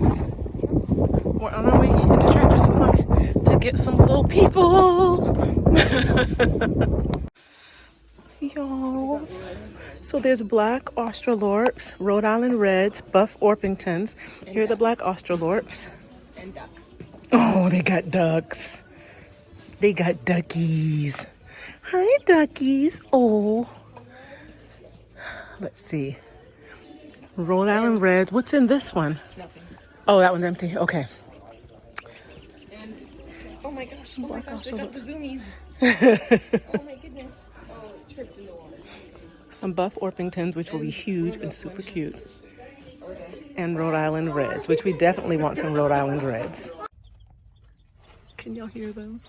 We're on our way into Tractor Supply to get some little people. Yo. So there's black Australorps, Rhode Island Reds, buff Orpingtons. Here are the black Australorps. And ducks. Oh, they got ducks. They got duckies. Hi, duckies. Oh. Let's see. Rhode Island Reds. What's in this one? Nothing. Oh, that one's empty. Okay. And oh my gosh, they got the zoomies. Oh my goodness. Oh, it tripped in the water. Some buff Orpingtons, which will be huge and super cute. And Rhode Island Reds, which we definitely want some Rhode Island Reds. Can y'all hear them?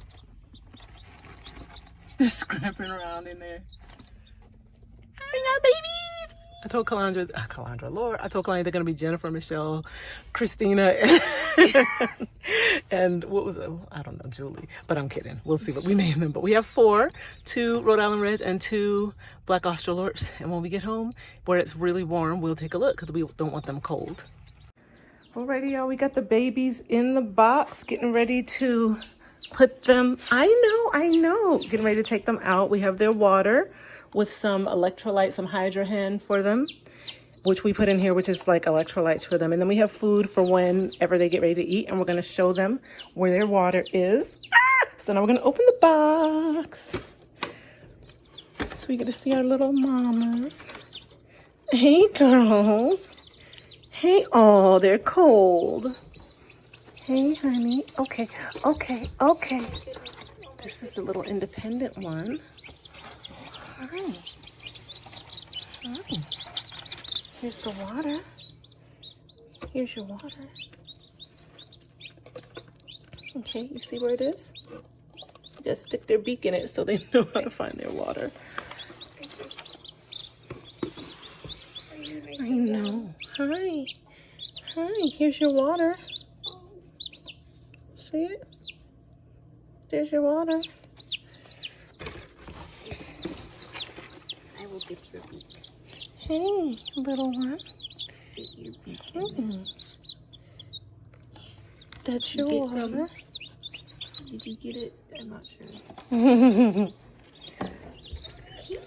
They're scrapping around in there. I got babies! I told Lord, I told Kalani they're gonna be Jennifer, Michelle, Christina, and what was it? I don't know, Julie, but I'm kidding. We'll see what we name them. But we have 4, 2 Rhode Island Reds and 2 black Australorps. And when we get home, where it's really warm, we'll take a look because we don't want them cold. Alrighty, y'all, we got the babies in the box, getting ready to put them, I know, getting ready to take them out. We have their water with some electrolytes, some hydrogen for them, which we put in here, which is like electrolytes for them. And then we have food for whenever they get ready to eat, and we're gonna show them where their water is. So now we're gonna open the box. So we get to see our little mamas. Hey, girls. Hey, oh, they're cold. Hey, honey. Okay. This is the little independent one. Hi. Here's the water. Here's your water. Okay, you see where it is? Just stick their beak in it so they know how to find their water. I know. Hi. Here's your water. See it? There's your water. I will dip your beak. Hey, little one. Dip your beak. That's your water. Some? Did you get it? I'm not sure.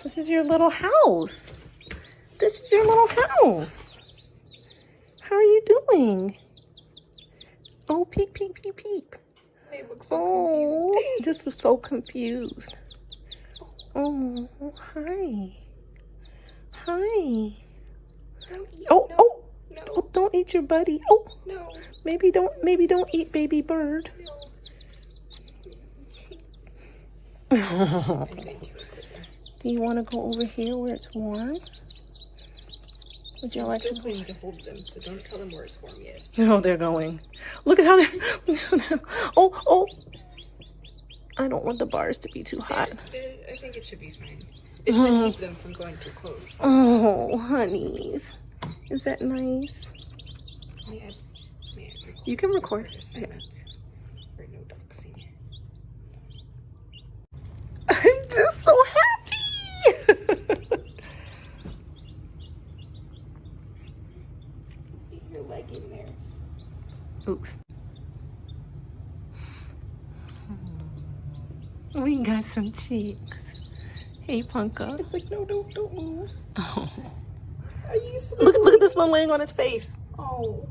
This is your little house. How are you doing? Oh, peep. They look so confused. Just so confused. Oh, hi. Don't eat. Oh, No. oh, No. oh, don't eat your buddy. Oh, No. maybe don't eat baby bird. No. Do you want to go over here where it's warm? Would you like still to? planning to hold them, so don't tell them where it's warm yet. No, they're going. Look at how they're. Oh. I don't want the bars to be too hot. I think it should be fine. It's to keep them from going too close. Oh, honeys. Is that nice? May I You can record. Yeah. For no doxing. I'm just so happy. Get your leg in there. Oops. We got some cheeks. Hey, Punka. It's like, no, don't move. Oh. Are you Look at this one laying on its face. Oh,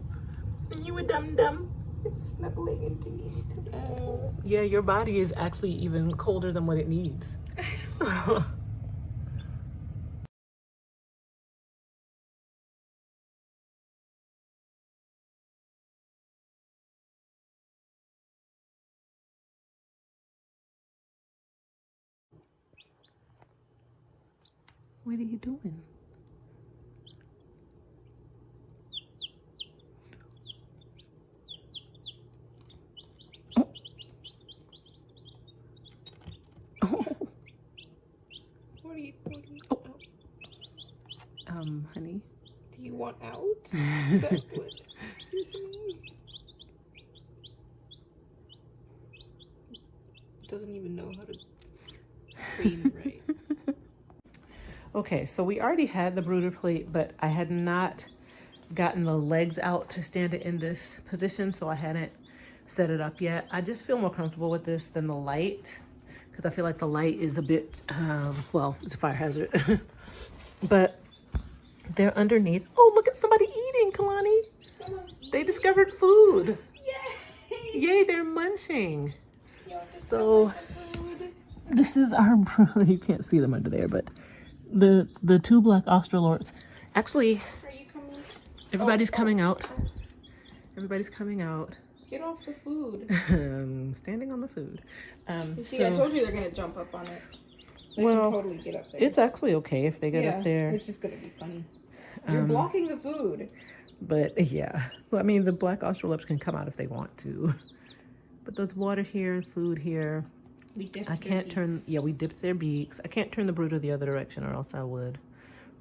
And you a dum-dum. it's snuggling into me because it's cold. Yeah, your body is actually even colder than what it needs. What are you doing? What are you Honey. Do you want out? Is that what you're saying? Doesn't even know how to clean right. Okay, so we already had the brooder plate, but I had not gotten the legs out to stand it in this position, so I hadn't set it up yet. I just feel more comfortable with this than the light, because I feel like the light is a bit, well, it's a fire hazard. But they're underneath. Oh, look at somebody eating, Kalani. They discovered food. Yay! Yay, they're munching. So this is our brother. You can't see them under there, but the two black Australorps. Actually, Are you coming? everybody's coming out. Everybody's coming out. Get off the food. Standing on the food. You see, I told you they're gonna jump up on it. They Well, can totally get up there. it's actually okay if they get up there. It's just gonna be funny. You're blocking the food. But yeah, so I mean, the black Australorps can come out if they want to. But there's water here, food here. I can't turn, yeah, we dipped their beaks. I can't turn the brooder the other direction or else I would.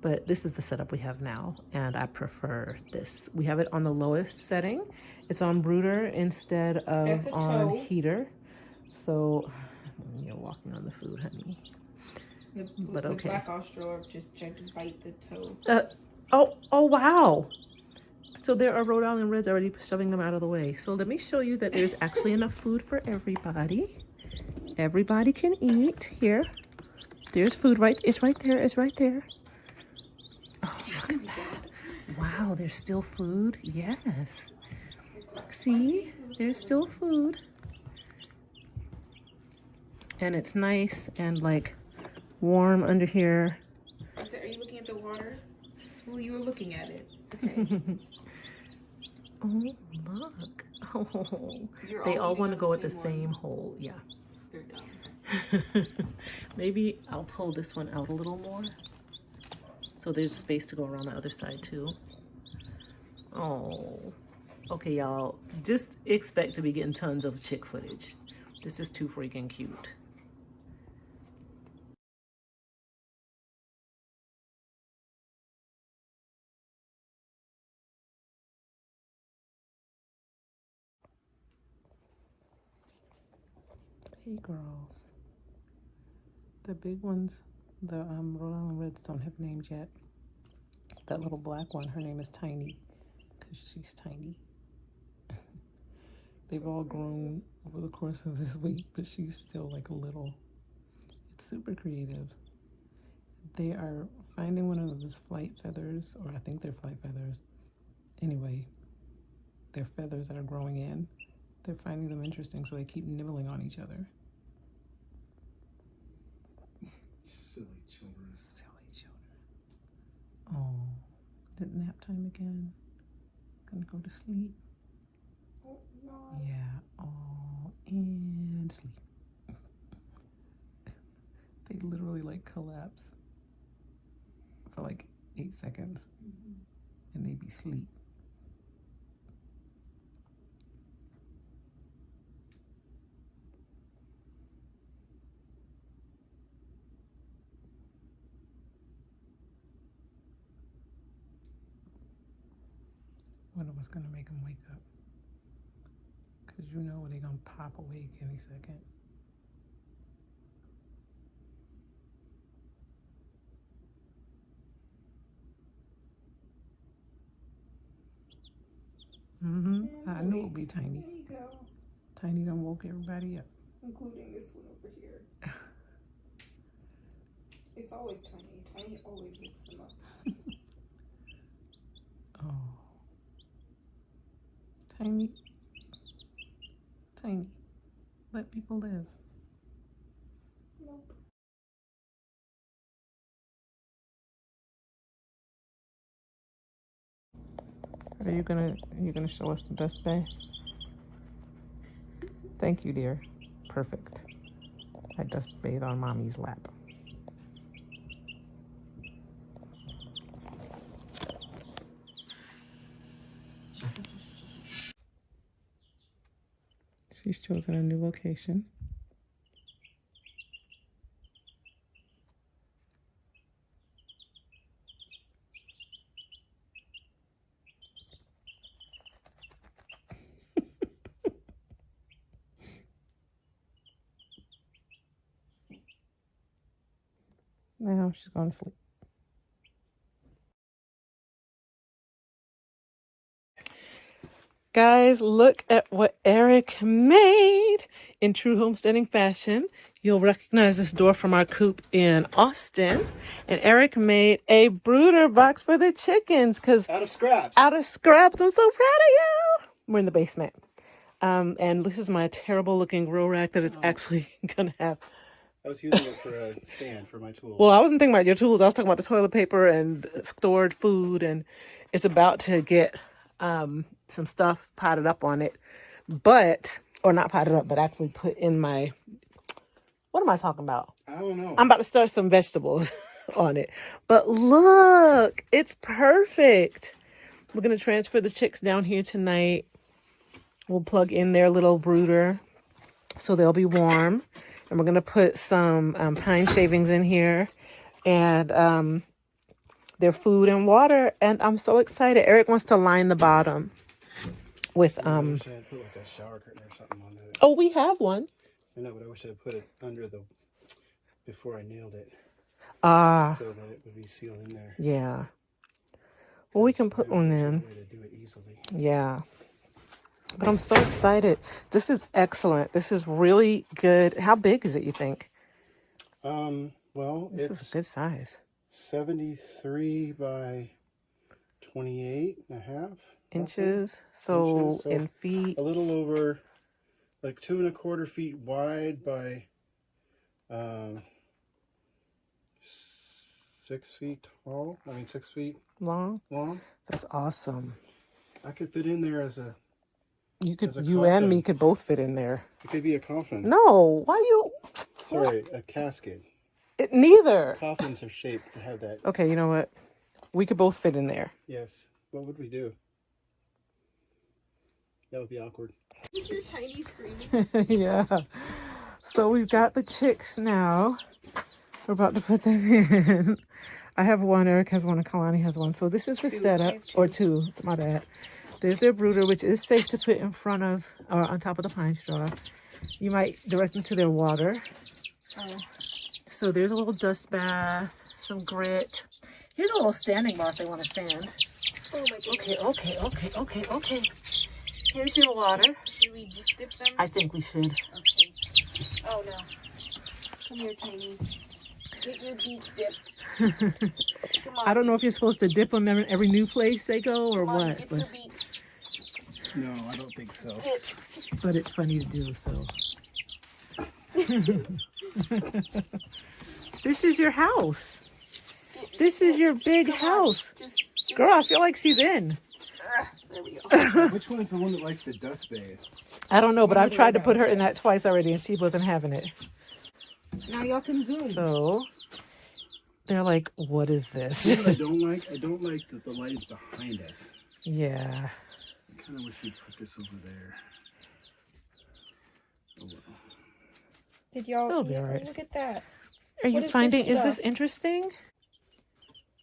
But this is the setup we have now, and I prefer this. We have it on the lowest setting. It's on brooder instead of on heater. So you're walking on the food, honey. But okay. The black Australorp just tried to bite the toe. Oh wow. So there are Rhode Island Reds already shoving them out of the way. So let me show you that there's actually enough food for everybody. Everybody can eat. Here. There's food it's right there. It's right there. Oh, look at that. Wow, there's still food. Yes. See? There's still food. And it's nice and like warm under here. Are you looking at the water? Well, you were looking at it. Okay. Oh, look. Oh, they all want to go at the same hole. Yeah. They're dumb. Maybe I'll pull this one out a little more. So there's space to go around the other side too. Oh. Okay, y'all. Just expect to be getting tons of chick footage. This is too freaking cute. Hey girls. The big ones, the Rhode Island Reds don't have names yet. That little black one, her name is Tiny, because she's tiny. They've all grown over the course of this week, but she's still like a little. It's super creative. They are finding one of those flight feathers, or I think they're flight feathers. Anyway, they're feathers that are growing in. They're finding them interesting, so they keep nibbling on each other. Silly children. Silly children. Oh, is it nap time again? Gonna go to sleep? Oh, no. Yeah. Oh, and sleep. They literally like collapse for like 8 seconds, and they be sleep. One of us gonna make them wake up, cause you know they gonna pop awake any second. I knew it'd be Tiny. There you go. Tiny done woke everybody up. Including this one over here. It's always Tiny. Tiny always wakes them up. Oh. Tiny. Tiny. Let people live. Nope. Are you gonna show us the best bay? Thank you, dear. Perfect. I just bathed on mommy's lap. She's chosen a new location. Now she's going to sleep. Guys, look at what Eric made in true homesteading fashion. You'll recognize this door from our coop in Austin. And Eric made a brooder box for the chickens because Out of scraps. out of scraps. I'm so proud of you. We're in the basement. And this is my terrible looking grow rack that it's actually gonna have. I was using it for a stand for my tools. Well, I wasn't thinking about your tools. I was talking about the toilet paper and stored food, and it's about to get some stuff potted up on it, or not potted up, but actually put in my. What am I talking about? I don't know. I'm about to start some vegetables on it. But look, it's perfect. We're gonna transfer the chicks down here tonight. We'll plug in their little brooder so they'll be warm. And we're going to put some pine shavings in here and their food and water. And I'm so excited. Eric wants to line the bottom with... I wish I had put like a shower curtain or something on it. Oh, we have one. I know, but I wish I had put it under the... before I nailed it. So that it would be sealed in there. Yeah. Well, we can put one in. Way to do it easily. Yeah. But I'm so excited. This is excellent. This is really good. How big is it, you think? Well, This is a good size. 73 by 28 and a half Inches. So So in feet. a little over like 2¼ feet wide by 6 feet tall. 6 feet Long. long. That's awesome. I could fit in there as a... You As a and coffin. me could both fit in there. It could be a coffin. No, why you? Sorry, a casket. Neither. Coffins are shaped to have that. Okay, you know what? We could both fit in there. Yes. What would we do? That would be awkward. Your tiny screen. Yeah. So we've got the chicks now. We're about to put them in. I have one. Eric has one. And Kalani has one. So this is the setup, or two. My bad. There's their brooder, which is safe to put in front of or on top of the pine straw. You might direct them to their water. Oh. So there's a little dust bath, some grit. Here's a little standing bar if they want to stand. Oh my goodness. Okay. Here's your water. Should we dip them? I think we should. Okay. Oh no. Come here, Tiny. Get your beak dipped. Come on. I don't know if you're supposed to dip them in every new place they go or Come on, what, dip but, your beak. No, I don't think so. Dip. but it's funny to do, so. This is your house. This is your big house. Just Girl, I feel like she's in. there we go. Which one's the one that likes the dust bathe? I don't know, but I've tried to put her in that twice already and she wasn't having it. Now y'all can zoom. So they're like, what is this? You know what I don't like? I don't like that the light is behind us. Yeah. I kind of wish we'd put this over there. Oh, well. Did y'all It'll be all right. look at that? Are you What is finding, this is this stuff? interesting?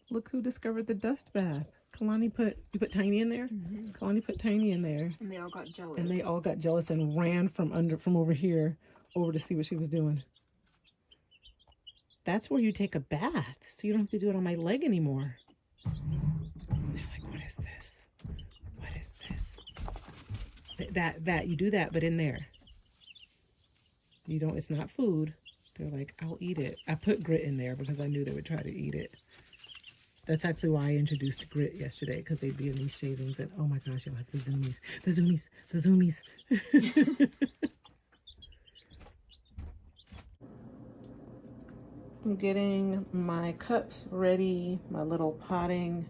Look who discovered the dust bath. You put Tiny in there? Kalani put Tiny in there. And they all got jealous. And they all got jealous and ran from over here over to see what she was doing. That's where you take a bath, so you don't have to do it on my leg anymore. And they're like, what is this? What is this? That you do that, but in there. You don't. It's not food. They're like, I'll eat it. I put grit in there because I knew they would try to eat it. That's actually why I introduced grit yesterday, because they'd be in these shavings and oh my gosh, you'll have the zoomies. The zoomies. The zoomies. I'm getting my cups ready, my little potting.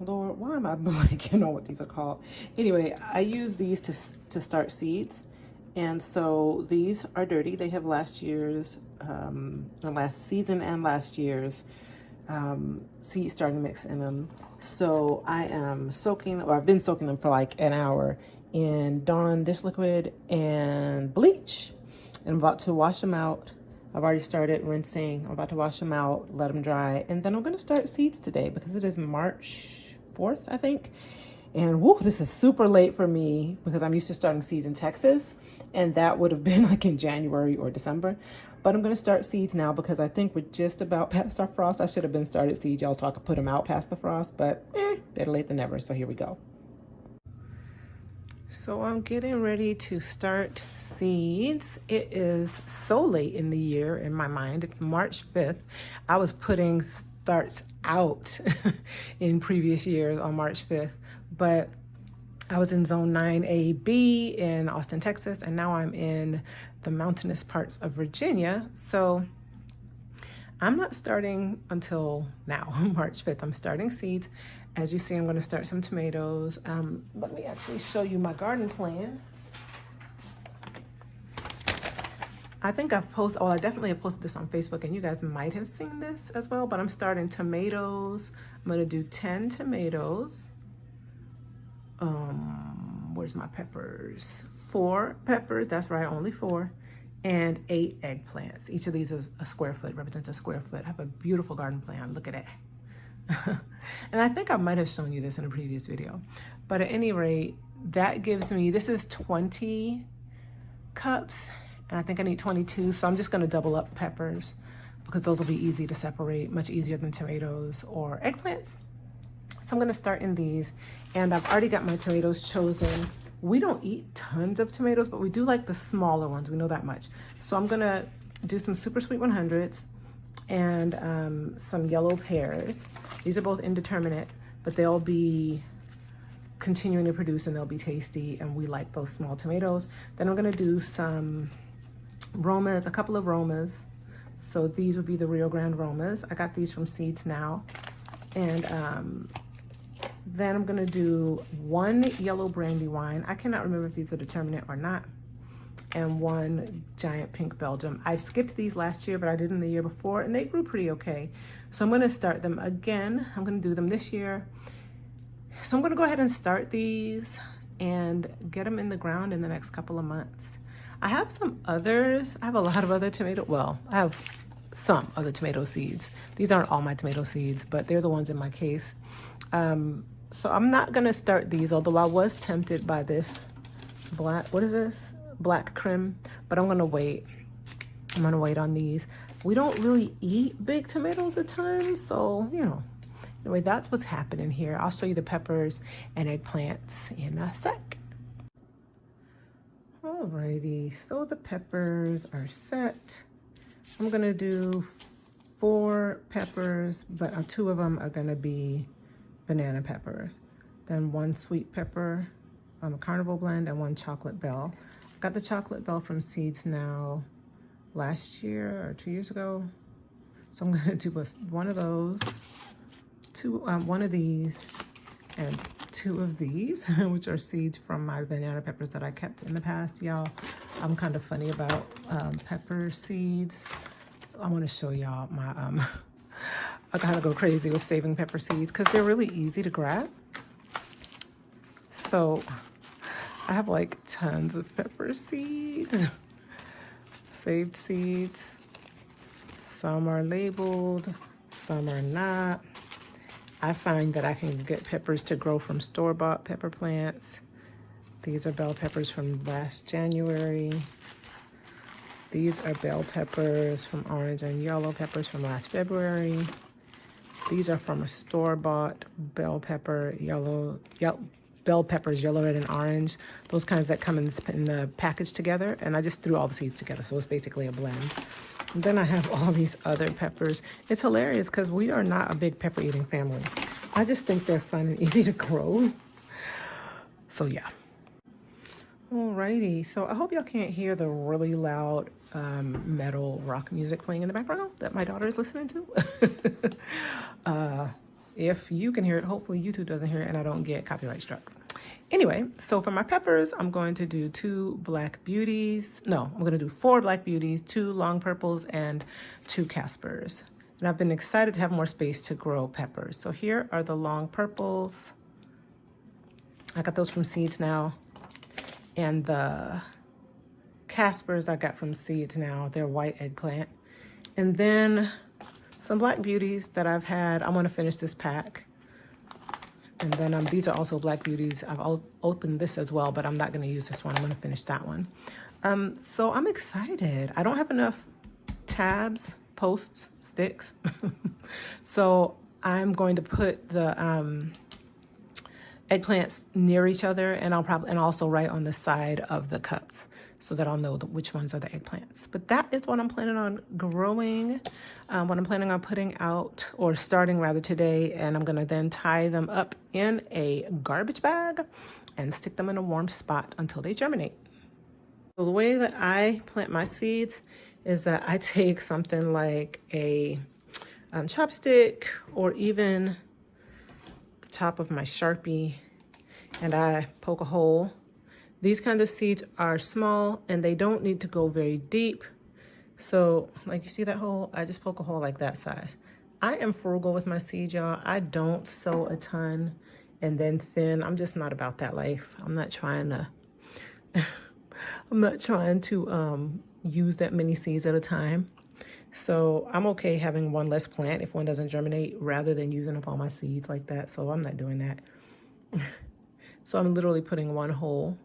Lord, why am I blanking on what these are called? Anyway, I use these to start seeds. And so these are dirty. They have last year's, the last season and last year's seed starting mix in them. So I am soaking, or I've been soaking them for like an hour in Dawn dish liquid and bleach. And I'm about to wash them out. I've already started rinsing. I'm about to wash them out, let them dry. And then I'm going to start seeds today because it is March 4th, I think. And whoo, this is super late for me because I'm used to starting seeds in Texas. And that would have been like in January or December. But I'm going to start seeds now because I think we're just about past our frost. I should have been started seeds, y'all, so I could put them out past the frost. But better late than never. So here we go. So I'm getting ready to start seeds. It is so late in the year in my mind. It's March 5th. I was putting starts out in previous years on March 5th, but I was in zone 9AB in Austin, Texas, and now I'm in the mountainous parts of Virginia. So I'm not starting until now, March 5th. I'm starting seeds. As you see, I'm going to start some tomatoes. Let me actually show you my garden plan. I think I've posted, I definitely have posted this on Facebook, and you guys might have seen this as well, but I'm starting tomatoes. I'm going to do 10 tomatoes. Where's my peppers? 4 peppers, that's right, only 4. And 8 eggplants. Each of these is a square foot, represents a square foot. I have a beautiful garden plan, look at it. And I think I might have shown you this in a previous video. But at any rate, that gives me, this is 20 cups, and I think I need 22, so I'm just gonna double up peppers because those will be easy to separate, much easier than tomatoes or eggplants. So I'm gonna start in these, and I've already got my tomatoes chosen. We don't eat tons of tomatoes, but we do like the smaller ones, we know that much. So I'm gonna do some super sweet 100s and some yellow pears. These are both indeterminate, but they'll be continuing to produce and they'll be tasty, and we like those small tomatoes. Then I'm gonna do some Romas, a couple of Romas. So these would be the Rio Grande Romas. I got these from Seeds Now. And then I'm gonna do 1 yellow brandy wine. I cannot remember if these are determinate or not. And 1 giant pink Belgium. I skipped these last year, but I did them the year before, and they grew pretty okay. So I'm gonna start them again. I'm gonna do them this year. So I'm gonna go ahead and start these and get them in the ground in the next couple of months. I have some others. I have a lot of other I have some other tomato seeds. These aren't all my tomato seeds, but they're the ones in my case. So I'm not gonna start these, although I was tempted by this black creme, but I'm gonna wait. I'm gonna wait on these. We don't really eat big tomatoes at times, so, you know. Anyway, that's what's happening here. I'll show you the peppers and eggplants in a sec. Alrighty, so the peppers are set. I'm gonna do 4 peppers, but 2 of them are gonna be banana peppers. Then 1 sweet pepper, a carnival blend, and 1 chocolate bell. Got the chocolate bell from Seeds Now last year or 2 years ago. So I'm gonna do 1 of those, 1 of these, and 2 of these, which are seeds from my banana peppers that I kept in the past. Y'all, I'm kind of funny about pepper seeds. I want to show y'all my, I kind of go crazy with saving pepper seeds because they're really easy to grab. So I have like tons of pepper seeds, saved seeds. Some are labeled, some are not. I find that I can get peppers to grow from store-bought pepper plants. These are bell peppers from last January. These are bell peppers from orange and yellow peppers from last February. These are from a store-bought bell pepper, bell peppers, yellow, red, and orange. Those kinds that come in the package together. And I just threw all the seeds together, so it's basically a blend. And then I have all these other peppers. It's hilarious because we are not a big pepper eating family. I just think they're fun and easy to grow. So yeah. Alrighty, so I hope y'all can't hear the really loud metal rock music playing in the background that my daughter is listening to. If you can hear it, hopefully YouTube doesn't hear it and I don't get copyright struck. Anyway, so for my peppers, I'm going to do 2 black beauties. No, I'm going to do 4 black beauties, 2 long purples, and 2 Caspers. And I've been excited to have more space to grow peppers. So here are the long purples. I got those from Seeds Now. And the Caspers I got from Seeds Now. They're white eggplant. And then some black beauties that I've had. I'm going to finish this pack. And then these are also black beauties. I've opened this as well, but I'm not going to use this one. I'm going to finish that one. So I'm excited. I don't have enough tabs, posts, sticks. So I'm going to put the eggplants near each other, and and also right on the side of the cups so that I'll know which ones are the eggplants. But that is what I'm planning on growing, what I'm planning on putting out, or starting rather, today. And I'm gonna then tie them up in a garbage bag and stick them in a warm spot until they germinate. So the way that I plant my seeds is that I take something like a chopstick, or even the top of my Sharpie, and I poke a hole. These kinds of seeds are small and they don't need to go very deep. So like, you see that hole? I just poke a hole like that size. I am frugal with my seeds, y'all. I don't sow a ton and then thin. I'm just not about that life. I'm not trying to use that many seeds at a time. So I'm okay having one less plant if one doesn't germinate, rather than using up all my seeds like that. So I'm not doing that. So I'm literally putting one hole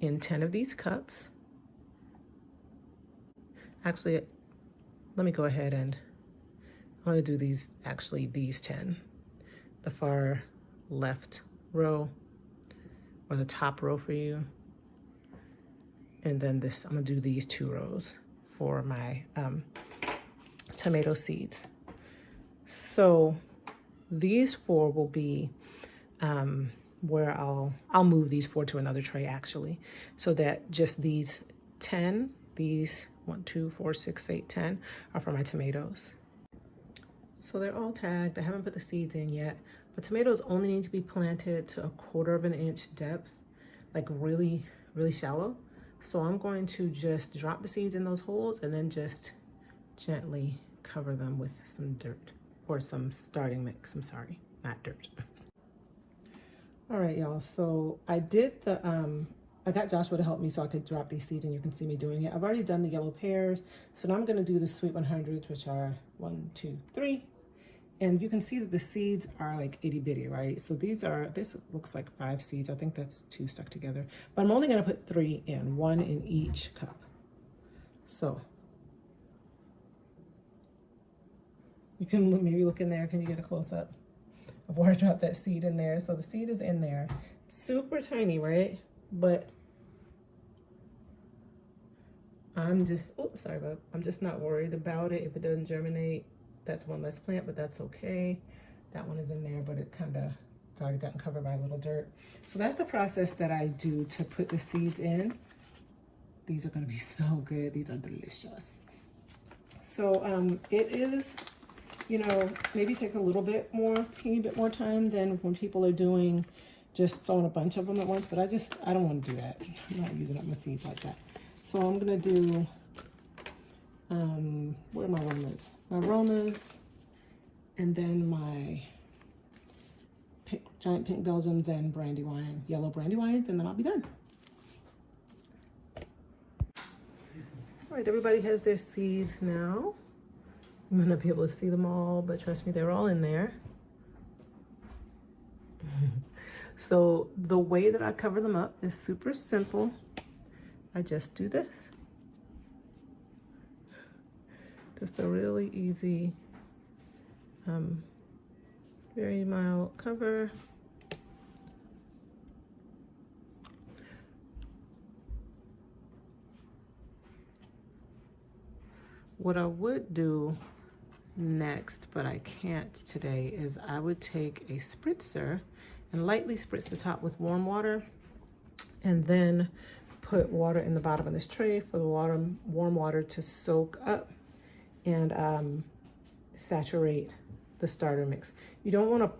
in 10 of these cups. Actually, let me go ahead and I'm going to do these 10, the far left row, or the top row for you. And then I'm going to do these 2 rows for my tomato seeds. So these 4 will be where I'll move these 4 to another tray, actually, so that just these 10, these 1, 2, 4, 6, 8, 10 are for my tomatoes. So they're all tagged. I haven't put the seeds in yet, but tomatoes only need to be planted to 1/4 of an inch depth, like really, really shallow. So I'm going to just drop the seeds in those holes and then just gently cover them with some dirt, or some starting mix. I'm sorry, not dirt. All right, y'all, so I did I got Joshua to help me so I could drop these seeds, and you can see me doing it. I've already done the yellow pears, so now I'm gonna do the sweet 100s, which are 1, 2, 3. And you can see that the seeds are like itty bitty, right? So this looks like 5 seeds. I think that's 2 stuck together, but I'm only gonna put 3 in, 1 in each cup. So you can maybe look in there. Can you get a close up of where I dropped that seed in there? So the seed is in there. Super tiny, right? But I'm just, sorry, bub. I'm just not worried about it. If it doesn't germinate, that's one less plant, but that's okay. That one is in there, but it's already gotten covered by a little dirt. So that's the process that I do to put the seeds in. These are gonna be so good. These are delicious. So it is, maybe takes a little bit more, teeny bit more time than when people are doing just sowing a bunch of them at once, but I don't want to do that. I'm not using up my seeds like that. So I'm gonna do, where are my Romas? My Romas, and then my giant pink Belgians and Brandywine, yellow Brandywines, and then I'll be done. All right, everybody has their seeds now. I'm gonna be able to see them all, but trust me, they're all in there. So the way that I cover them up is super simple. I just do this. Just a really easy, very mild cover. What I would do next, but I can't today, is I would take a spritzer and lightly spritz the top with warm water, and then put water in the bottom of this tray for the warm water to soak up and saturate the starter mix. You don't want to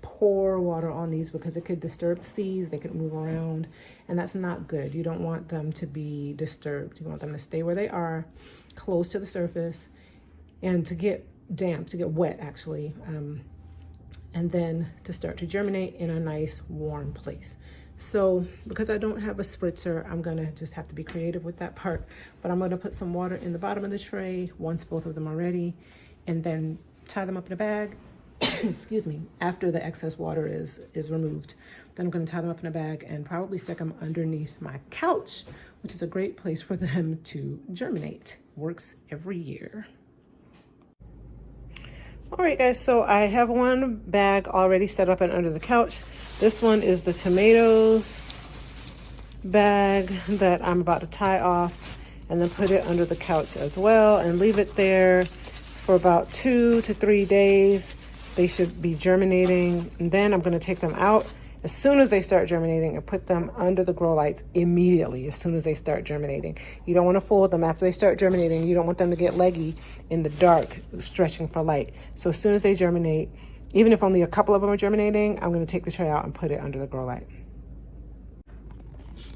pour water on these because it could disturb the seeds. They could move around, and that's not good. You don't want them to be disturbed. You want them to stay where they are, close to the surface, and to get damp, to get wet actually, and then to start to germinate in a nice warm place. So because I don't have a spritzer, I'm gonna just have to be creative with that part, but I'm gonna put some water in the bottom of the tray once both of them are ready, and then tie them up in a bag. Excuse me, after the excess water is removed. Then I'm gonna tie them up in a bag and probably stick them underneath my couch, which is a great place for them to germinate. Works every year. All right, guys, so I have one bag already set up and under the couch. This one is the tomatoes bag that I'm about to tie off, and then put it under the couch as well and leave it there for about 2 to 3 days. They should be germinating, and then I'm going to take them out as soon as they start germinating and put them under the grow lights immediately as soon as they start germinating. You don't want to fool them after they start germinating. You don't want them to get leggy in the dark stretching for light. So as soon as they germinate, even if only a couple of them are germinating, I'm going to take the tray out and put it under the grow light.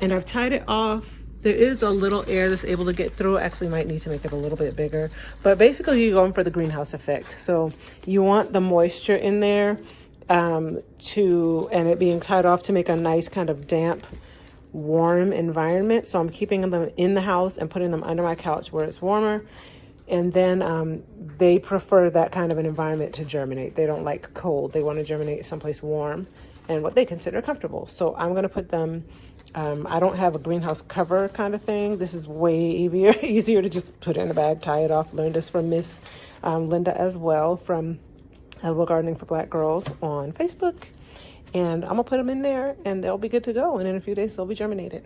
And I've tied it off. There is a little air that's able to get through. Actually might need to make it a little bit bigger, but basically you're going for the greenhouse effect. So you want the moisture in there and it being tied off to make a nice kind of damp, warm environment. So I'm keeping them in the house and putting them under my couch where it's warmer. And then they prefer that kind of an environment to germinate. They don't like cold. They want to germinate someplace warm and what they consider comfortable. So I'm going to put them, I don't have a greenhouse cover kind of thing. This is way easier to just put it in a bag, tie it off. Learned this from Miss Linda as well from Edible Gardening for Black Girls on Facebook. And I'm going to put them in there and they'll be good to go. And in a few days, they'll be germinated.